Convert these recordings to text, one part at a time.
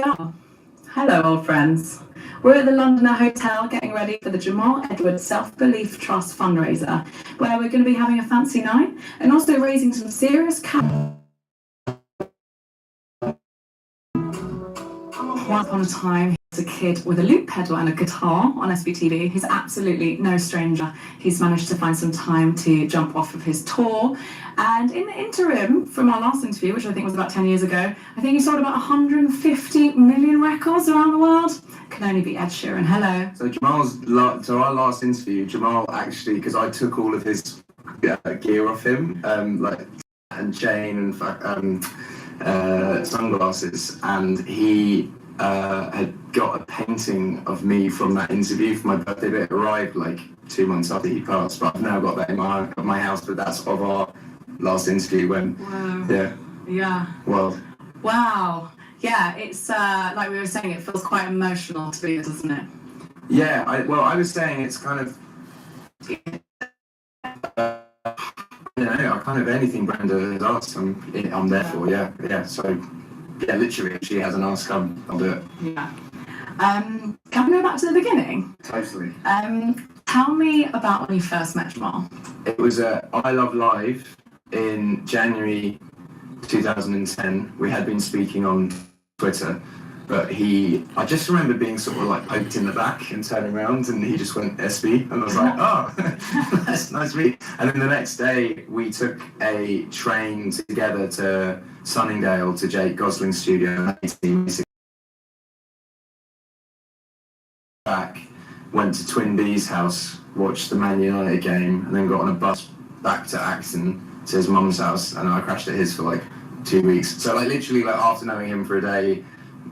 are. Hello, old friends. We're at the Londoner Hotel getting ready for the Jamal Edwards Self-Belief Trust fundraiser, where we're going to be having a fancy night and also raising some serious cash. Once upon a time, he was a kid with a loop pedal and a guitar on SBTV. He's absolutely no stranger. He's managed to find some time to jump off of his tour. And in the interim, from our last interview, which I think was about 10 years ago, I think he sold about 150 million records around the world. Can only be Ed Sheeran. Hello. So our last interview, Jamal actually, because I took all of his gear off him, and chain and sunglasses, and he had got a painting of me from that interview for my birthday, but it arrived like 2 months after he passed. But I've now got that in my house, but that's of our last interview when. Wow. Yeah. Well. Wow. Yeah, it's like we were saying, it feels quite emotional to be, doesn't it? Yeah. I was saying it's kind of. I kind of anything Brenda has asked, I'm there for. Yeah. So. Yeah, literally, if she hasn't asked, I'll do it. Yeah. Can we go back to the beginning? Totally. Tell me about when you first met Jamal. It was at I Love Live in January 2010. We had been speaking on Twitter, but I just remember being sort of like poked in the back and turning around, and he just went SB, and I was like, oh, that's nice to meet. And then the next day, we took a train together to Sunningdale to Jake Gosling's studio. Back, went to Twin Bee's house, watched the Man United game, and then got on a bus back to Acton to his mum's house, and I crashed at his for like 2 weeks. So like literally, like after knowing him for a day,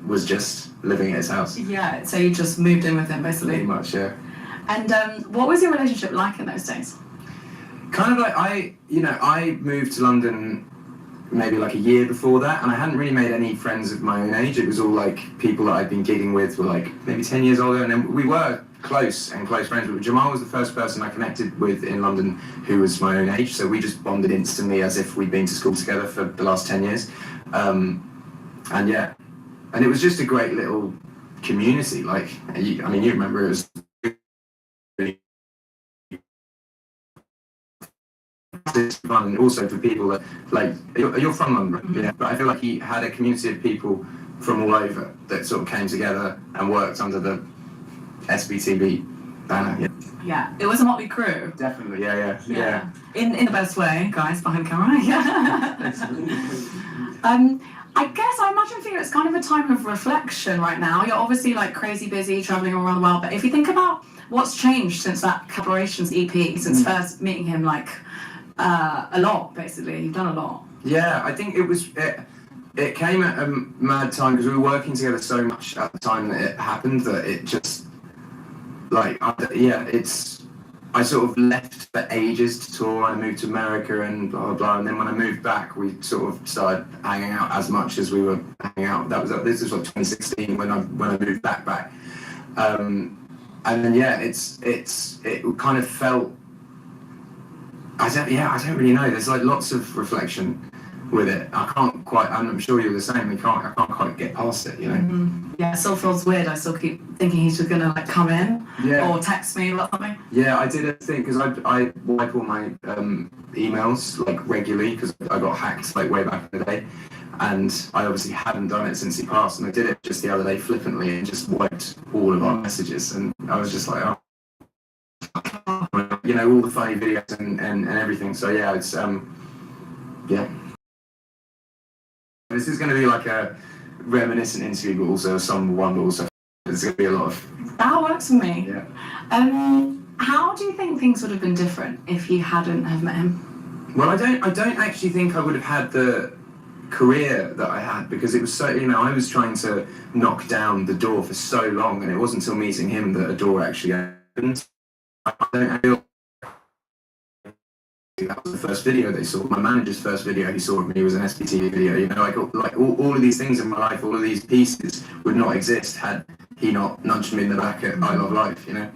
was just living at his house. Yeah, so you just moved in with him basically. Pretty much, yeah. And what was your relationship like in those days? Kind of like I moved to London maybe like a year before that, and I hadn't really made any friends of my own age. It was all like people that I'd been gigging with were like maybe 10 years older, and then we were close friends. But Jamal was the first person I connected with in London who was my own age, so we just bonded instantly as if we'd been to school together for the last 10 years. And yeah, and it was just a great little community. Like, you remember it was really fun, and also for people that, like, you're from London, mm-hmm. Yeah, but I feel like he had a community of people from all over that sort of came together and worked under the SBTV banner. Yeah, it was a motley crew. Definitely, yeah. In the best way, guys behind camera. Yeah. I imagine it's kind of a time of reflection right now. You're obviously like crazy busy traveling all around the world, but if you think about what's changed since that Collaborations EP, since first meeting him, like a lot basically, you've done a lot. Yeah, I think it came at a mad time because we were working together so much at the time that it happened that it just I sort of left for ages to tour. I moved to America and blah, blah, blah. And then when I moved back, we sort of started hanging out as much as we were hanging out. This was like 2016 when I moved back. And then, it kind of felt, I don't really know. There's like lots of reflection with it. I'm sure you're the same. I can't quite get past it, you know? Mm-hmm. Yeah, it still feels weird. I still keep thinking he's just gonna like come in or text me about something. Yeah, I did a thing because I wipe all my emails like regularly because I got hacked like way back in the day, and I obviously hadn't done it since he passed, and I did it just the other day flippantly and just wiped all of our messages, and I was just like, all the funny videos and everything. So yeah, it's This is going to be like a reminiscent interview, but also a somber one, but also there's going to be a lot of... That works for me. Yeah. How do you think things would have been different if you hadn't have met him? Well, I don't actually think I would have had the career that I had, because it was so, I was trying to knock down the door for so long, and it wasn't until meeting him that a door actually opened. I feel that was the first video they saw. My manager's first video he saw of me was an SBTV video. Like all of these things in my life, all of these pieces would not exist had he not nudged me in the back at I Love Life, you know?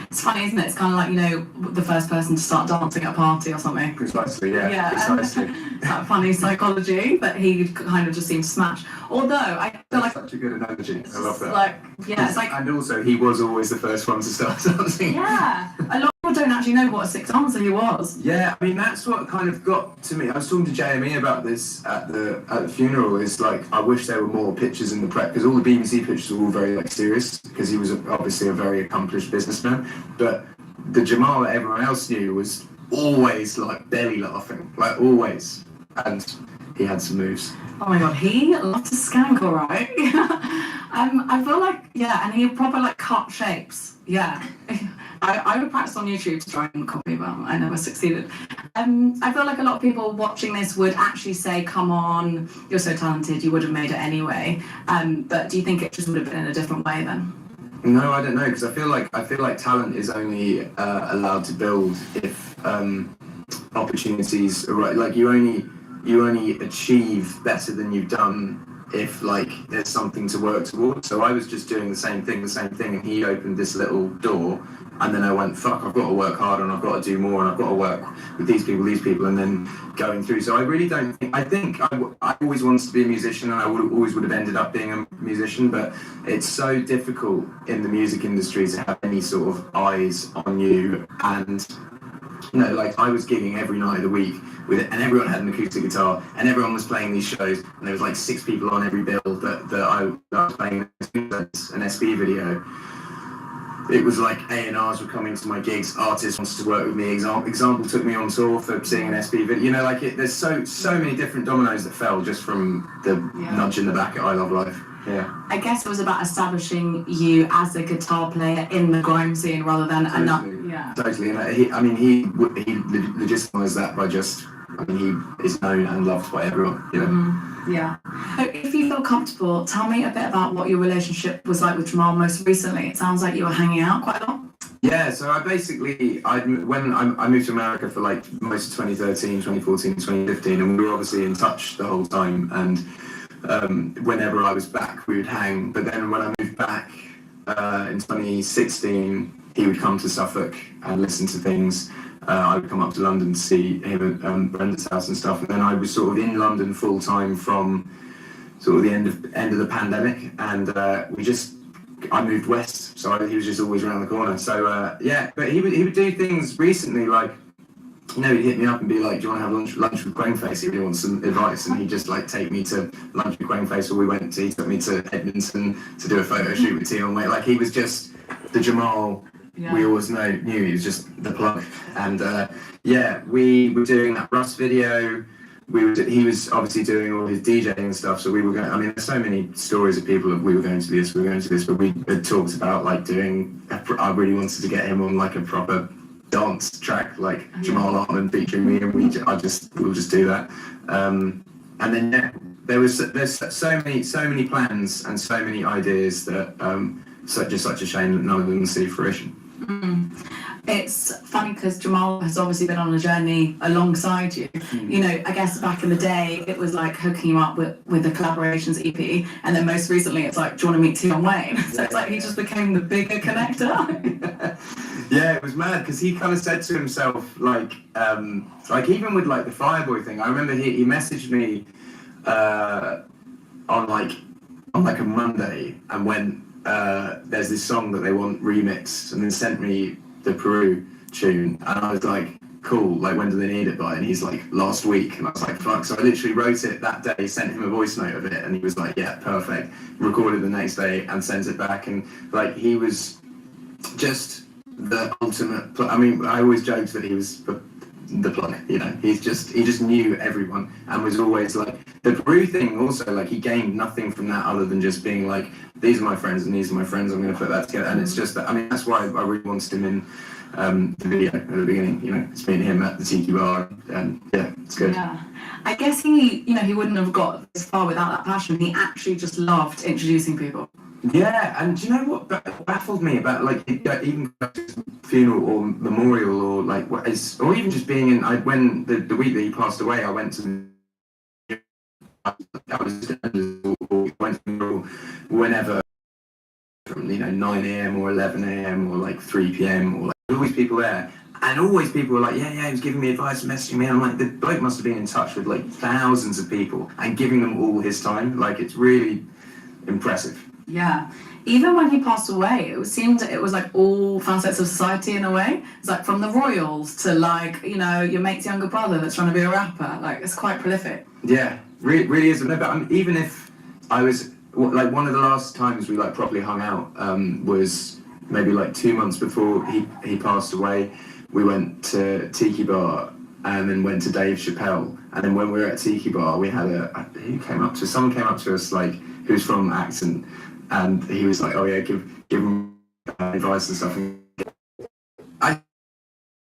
It's funny, isn't it? It's kind of like, you know, the first person to start dancing at a party or something. Precisely, yeah. Precisely. That funny psychology that he kind of just seemed to smash. Although I feel like such a good analogy. I love that. Like, yeah, it's like, and also he was always the first one to start dancing. Yeah, a lot of people don't actually know what a sixth dancer he was. Yeah, I mean that's what kind of got to me. I was talking to JME about this at the funeral. Is like I wish there were more pictures in the prep because all the BBC pictures were all very like serious because he was obviously a very accomplished businessman, but the Jamal that everyone else knew was always like belly laughing, like always, and he had some moves. Oh my god, he loved to skank, all right. I feel like, yeah, and he proper like cut shapes. Yeah. I would practice on YouTube to try and copy, but I never succeeded. I feel like a lot of people watching this would actually say, come on, you're so talented, you would have made it anyway. But do you think it just would have been in a different way then? No, I don't know, because I feel like talent is only allowed to build if opportunities are right. Like you only achieve better than you've done if like there's something to work towards. So I was just doing the same thing, and he opened this little door, and then I went, fuck, I've got to work harder, and I've got to do more, and I've got to work with these people, and then going through. So I really don't think, I always wanted to be a musician, and I always would have ended up being a musician, but it's so difficult in the music industry to have any sort of eyes on you. And you know, like I was gigging every night of the week with it, and everyone had an acoustic guitar, and everyone was playing these shows, and there was like 6 people on every bill that I was playing an SB video. It was like A&Rs were coming to my gigs, artists wanted to work with me. Example took me on tour for seeing an SB video. You know, like there's so many different dominoes that fell just from the nudge in the back at I Love Life. Yeah. I guess it was about establishing you as a guitar player in the grime scene rather than Totally. And he legitimised that by just, he is known and loved by everyone, you know. Yeah. So if you feel comfortable, tell me a bit about what your relationship was like with Jamal most recently. It sounds like you were hanging out quite a lot. Yeah, so when I moved to America for like most of 2013, 2014, 2015, and we were obviously in touch the whole time, and whenever I was back, we would hang. But then when I moved back in 2016, he would come to Suffolk and listen to things. I would come up to London to see him at Brenda's house and stuff. And then I was sort of in London full time from sort of the end of the pandemic, and I moved west, so he was just always around the corner. So but he would do things recently, like, you know, he'd hit me up and be like, do you want to have lunch with Quainface? He really wants some advice, and he'd just like take me to lunch with Quainface, or he took me to Edmonton to do a photo shoot with Tion Wayne. Like, he was just the Jamal we always knew. He was just the plug. And we were doing that Russ video. He was obviously doing all his DJing and stuff, so we were going. I mean, there's so many stories of people that we were going to this, but we had talked about like doing. I really wanted to get him on like a proper dance track, like Jamal Hartman featuring me, and we'll just do that. And then there's so many plans and so many ideas that just such a shame that none of them see fruition. It's funny because Jamal has obviously been on a journey alongside you. You know, I guess back in the day it was like hooking you up with the collaborations EP, and then most recently it's like, do you want to meet Tion Wayne? So it's like he just became the bigger connector. Yeah, it was mad because he kind of said to himself, like even with like the Fireboy thing, I remember he messaged me on like a Monday and went, there's this song that they want remixed, and then sent me the Peru tune, and I was like, cool, like when do they need it by? And he's like, last week. And I was like, fuck. So I literally wrote it that day, sent him a voice note of it, and he was like, yeah, perfect. Recorded the next day and sent it back, and like he was just the ultimate I mean, I always joked that he was the plug, you know. He just knew everyone, and was always like, the Peru thing also, like, he gained nothing from that other than just being like, these are my friends and these are my friends, I'm going to put that together. And it's just that, I mean, that's why I really wanted him in the video at the beginning. You know, it's me and him at the Tiki Bar, and yeah, it's good. Yeah, I guess he wouldn't have got this far without that passion. He actually just loved introducing people. Yeah, and do you know what baffled me about, like, even funeral or memorial, or like or even just being in, when the week that he passed away, I went to whenever 9 a.m. or 11 a.m. or like 3 p.m. or like always people there. And always people were like, yeah, he was giving me advice, messaging me. And I'm like, the bloke must have been in touch with like thousands of people and giving them all his time. Like, it's really impressive. Yeah. Even when he passed away, it was like all facets of society in a way. It's like from the royals to like, your mate's younger brother that's trying to be a rapper. Like, it's quite prolific. Yeah, really is. No, but even if I was, like, one of the last times we like properly hung out was maybe like 2 months before he passed away. We went to Tiki Bar and then went to Dave Chappelle. And then when we were at Tiki Bar, we had someone came up to us, like, who's from Accent, and he was like, oh yeah, give him advice and stuff. And I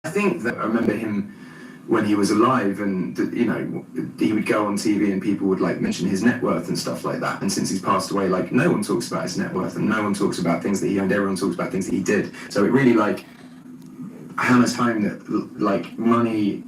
think that I remember him when he was alive, and he would go on TV and people would like mention his net worth and stuff like that. And since he's passed away, like, no one talks about his net worth and no one talks about things that he owned. Everyone talks about things that he did. So it really like hammers home that like money,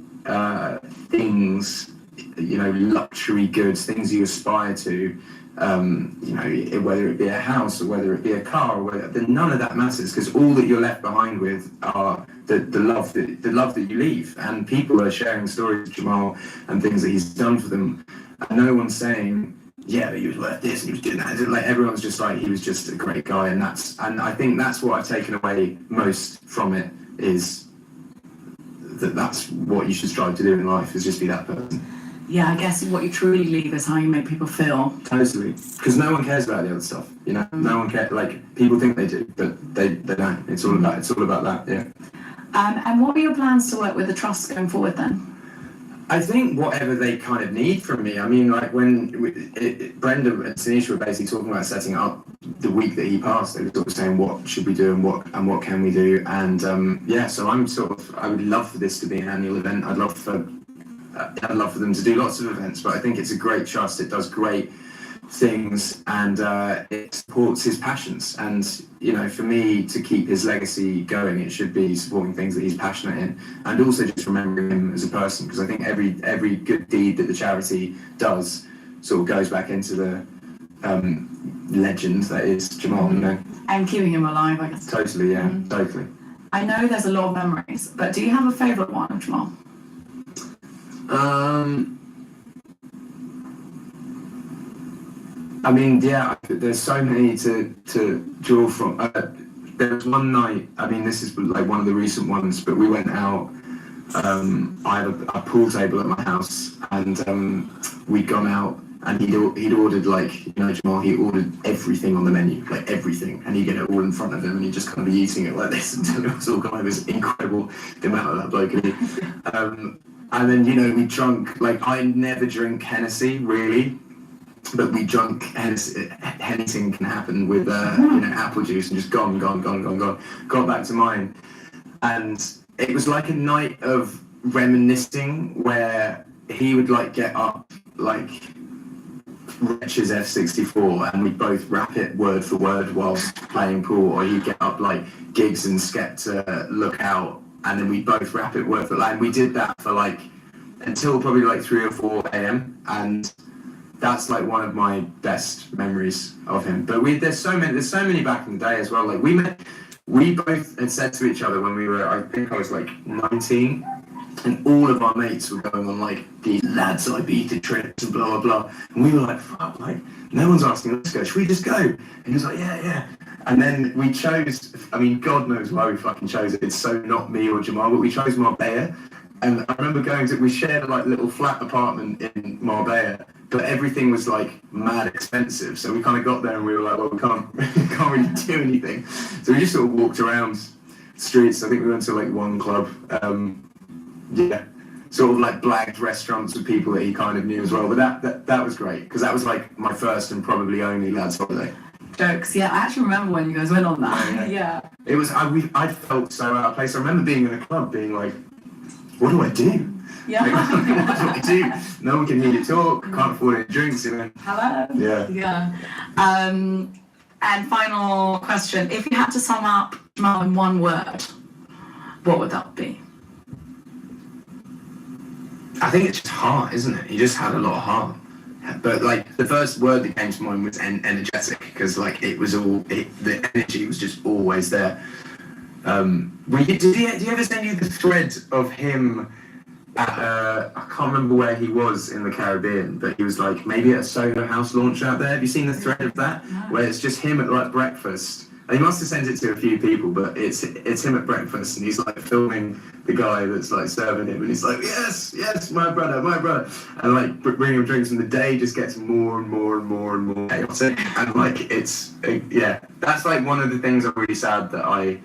things, luxury goods, things you aspire to, whether it be a house or whether it be a car, or none of that matters, because all that you're left behind with are the love that you leave. And people are sharing stories of Jamal and things that he's done for them, and no one's saying, yeah, he was worth this and he was doing that. Like, everyone's just like, he was just a great guy. And I think that's what I've taken away most from it, is that's what you should strive to do in life, is just be that person. Yeah, I guess what you truly leave is how you make people feel. Totally, because no one cares about the other stuff. No one cares. Like, people think they do, but they don't. It's all about that. Yeah. And what are your plans to work with the trust going forward then? I think whatever they kind of need from me. I mean, like, when Brenda and Tanisha were basically talking about setting up the week that he passed, they were sort of saying, what should we do and what can we do? And so I would love for this to be an annual event. I'd love for them to do lots of events, but I think it's a great trust. It does great things, and it supports his passions. And for me to keep his legacy going, it should be supporting things that he's passionate in, and also just remembering him as a person, because I think every good deed that the charity does sort of goes back into the legend that is Jamal. And keeping him alive, I guess. Totally, yeah, totally. I know there's a lot of memories, but do you have a favourite one of Jamal? I mean, yeah, there's so many to draw from. There was one night, I mean, this is like one of the recent ones, but we went out. I had a pool table at my house, and we'd gone out, and he'd ordered, like, Jamal, he ordered everything on the menu, like everything, and he'd get it all in front of him, and he'd just kind of be eating it like this until it was all gone. It was incredible, the amount of that bloke could eat. And then, we drunk, like, I never drink Hennessy, really, but we drunk Hennessy. Anything can happen with, apple juice, and just gone. Got back to mine. And it was like a night of reminiscing, where he would, like, get up, like, Wretch's F64, and we'd both rap it word for word whilst playing pool, or he'd get up, like, Gigs and Skepta, Look Out, and then we both rap it word for word. And we did that for like until probably like 3 or 4 a.m. and that's like one of my best memories of him. But there's so many back in the day as well. Like we both had said to each other when we were, I think I was like 19, and all of our mates were going on like these lads Ibiza trips and blah blah blah, and we were like, fuck, like no one's asking us to go, should we just go? And he was like, yeah. And then we chose, I mean, God knows why we fucking chose it. It's so not me or Jamal, but we chose Marbella. And I remember we shared a like little flat apartment in Marbella, but everything was like mad expensive. So we kind of got there and we were like, well, we can't really do anything. So we just sort of walked around streets. I think we went to like one club. Sort of like blagged restaurants with people that he kind of knew as well. But that was great, because that was like my first and probably only lads holiday. Jokes, yeah. I actually remember when you guys went on that. Yeah. It was, I felt so out of place. I remember being in a club being like, what do I do? Yeah. Like, what do I do? No one can hear you talk, can't afford any drinks, Hello. Yeah. And final question, if you had to sum up Jamal in one word, what would that be? I think it's just heart, isn't it? He just had a lot of heart. But like the first word that came to mind was energetic, because like it was all the energy was just always there. Did he ever send you the thread of him at I can't remember where he was in the Caribbean, but he was like maybe at a Soho House launch out there? Have you seen the thread of that? No. Where it's just him at like breakfast. And he must have sent it to a few people, but it's him at breakfast, and he's like filming the guy that's like serving him, and he's like, yes, my brother, and like bringing him drinks, and the day just gets more and more and more and more chaotic, and like that's like one of the things I'm really sad that I